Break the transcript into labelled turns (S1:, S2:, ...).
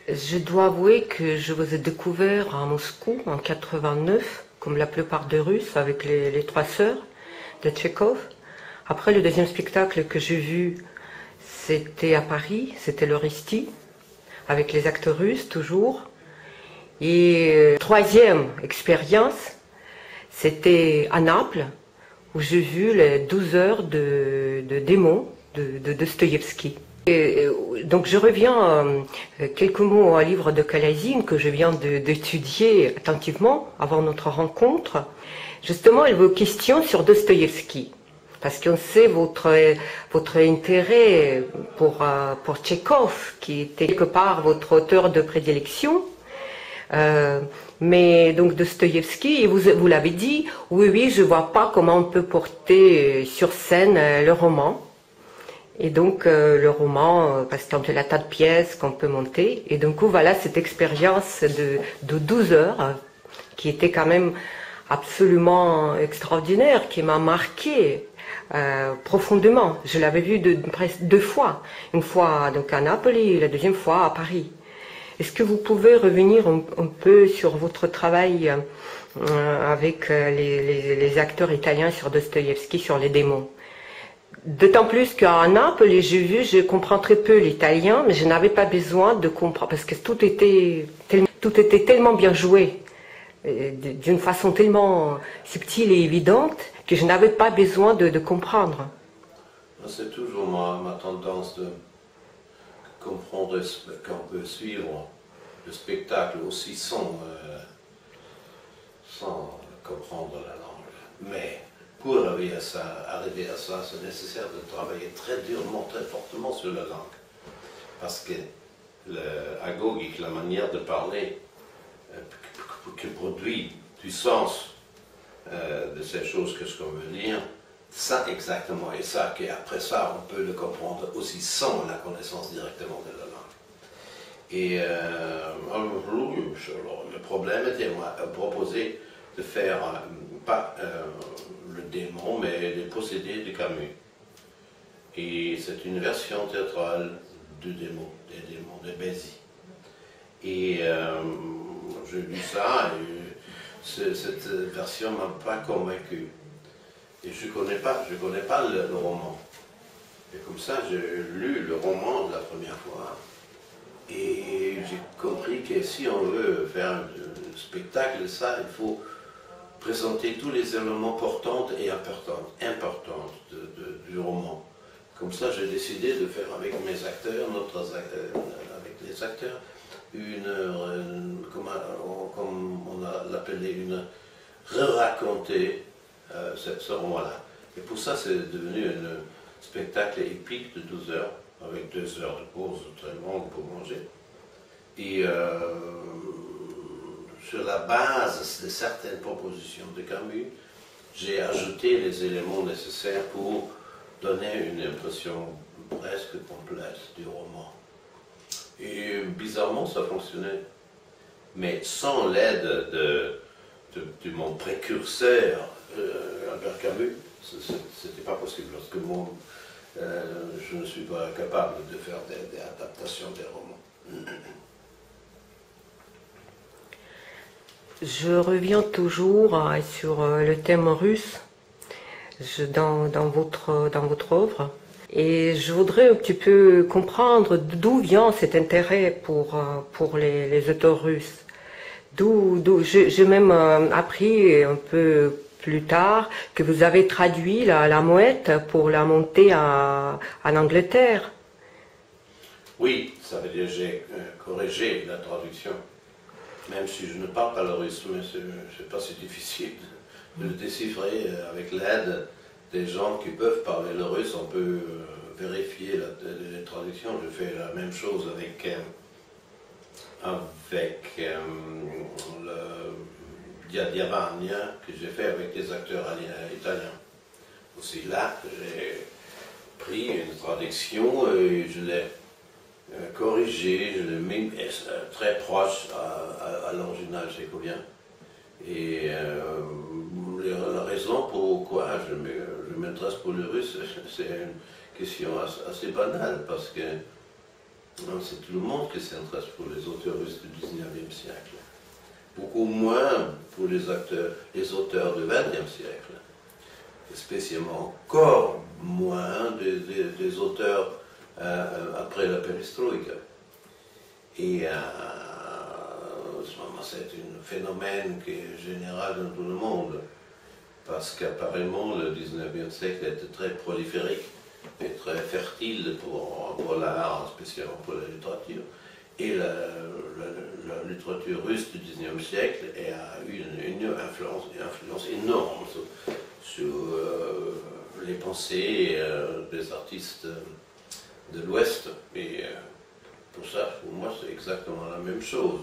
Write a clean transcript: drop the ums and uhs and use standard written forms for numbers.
S1: Je dois avouer que je vous ai découvert à Moscou en 89, comme la plupart des Russes, avec les trois sœurs de Tchekhov. Après, le deuxième spectacle que j'ai vu, c'était à Paris, c'était l'Orestie, avec les acteurs russes toujours. Et troisième expérience, c'était à Naples, où j'ai vu les 12 heures de démon de Dostoïevski. Donc je reviens quelques mots au livre de Kalazine que je viens d'étudier attentivement avant notre rencontre. Justement, il vous question sur Dostoïevski, parce qu'on sait votre intérêt pour Tchekhov, qui était quelque part votre auteur de prédilection. Mais donc Dostoïevski, et vous l'avez dit, oui, je vois pas comment on peut porter sur scène le roman. Et donc le roman, parce qu'il y a un tas de pièces qu'on peut monter. Et donc voilà cette expérience de 12 heures, qui était quand même absolument extraordinaire, qui m'a marqué profondément. Je l'avais vu presque deux fois. Une fois donc à Naples et la deuxième fois à Paris. Est-ce que vous pouvez revenir un peu sur votre travail avec les acteurs italiens sur Dostoïevski, sur les démons? D'autant plus qu'à Naples, je comprends très peu l'italien, mais je n'avais pas besoin de comprendre, parce que tout était tellement bien joué, d'une façon tellement subtile et évidente, que je n'avais pas besoin de comprendre.
S2: C'est toujours ma tendance de comprendre qu'on peut suivre le spectacle aussi sans comprendre la langue. Mais pour arriver à ça, c'est nécessaire de travailler très durement, très fortement sur la langue. Parce que l'agogique, la manière de parler, qui produit du sens de ces choses que ce qu'on veut dire, ça exactement, et ça qu'après ça, on peut le comprendre aussi sans la connaissance directement de la langue. Et le problème était proposé de faire pas le démon, mais les possédés de Camus. Et c'est une version théâtrale des démons de Bézi. Et j'ai lu ça, et cette version ne m'a pas convaincu. Et je ne connais pas le roman. Et comme ça, j'ai lu le roman la première fois. Et j'ai compris que si on veut faire un spectacle, ça, il faut présenter tous les éléments portants et importants du roman. Comme ça, j'ai décidé de faire avec mes acteurs, avec les acteurs, comme on a l'appelé, une re-raconter ce roman-là. Et pour ça, c'est devenu un spectacle épique de 12 heures, avec 2 heures de pause très longue pour manger. Et sur la base de certaines propositions de Camus, j'ai ajouté les éléments nécessaires pour donner une impression presque complète du roman. Et bizarrement, ça fonctionnait. Mais sans l'aide de mon précurseur, Albert Camus, c'était pas possible, parce que je ne suis pas capable de faire des adaptations des romans.
S1: Je reviens toujours sur le thème russe dans votre œuvre. Et je voudrais un petit peu comprendre d'où vient cet intérêt pour les auteurs russes. J'ai même appris un peu plus tard que vous avez traduit la Mouette pour la monter en Angleterre.
S2: Oui, ça veut dire que j'ai corrigé la traduction. Même si je ne parle pas le russe, mais c'est pas si difficile de le déchiffrer avec l'aide des gens qui peuvent parler le russe. On peut vérifier les traductions. Je fais la même chose avec le Diavania que j'ai fait avec des acteurs italiens. Aussi là, j'ai pris une traduction et je l'ai corrigé, je l'ai mis très proche à l'original tchécovien. Et la raison pourquoi je m'intéresse pour le russe, c'est une question assez banale, parce que C'est tout le monde qui s'intéresse pour les auteurs russes du 19e siècle. Beaucoup moins pour les auteurs du 20e siècle. Et spécialement encore moins des auteurs après la perestroïka. Et c'est un phénomène qui est général dans tout le monde, parce qu'apparemment le 19e siècle était très prolifique et très fertile pour l'art, spécialement pour la littérature. Et la littérature russe du 19e siècle a eu une influence énorme sur les pensées des artistes de l'Ouest. Et pour ça, pour moi, c'est exactement la même chose.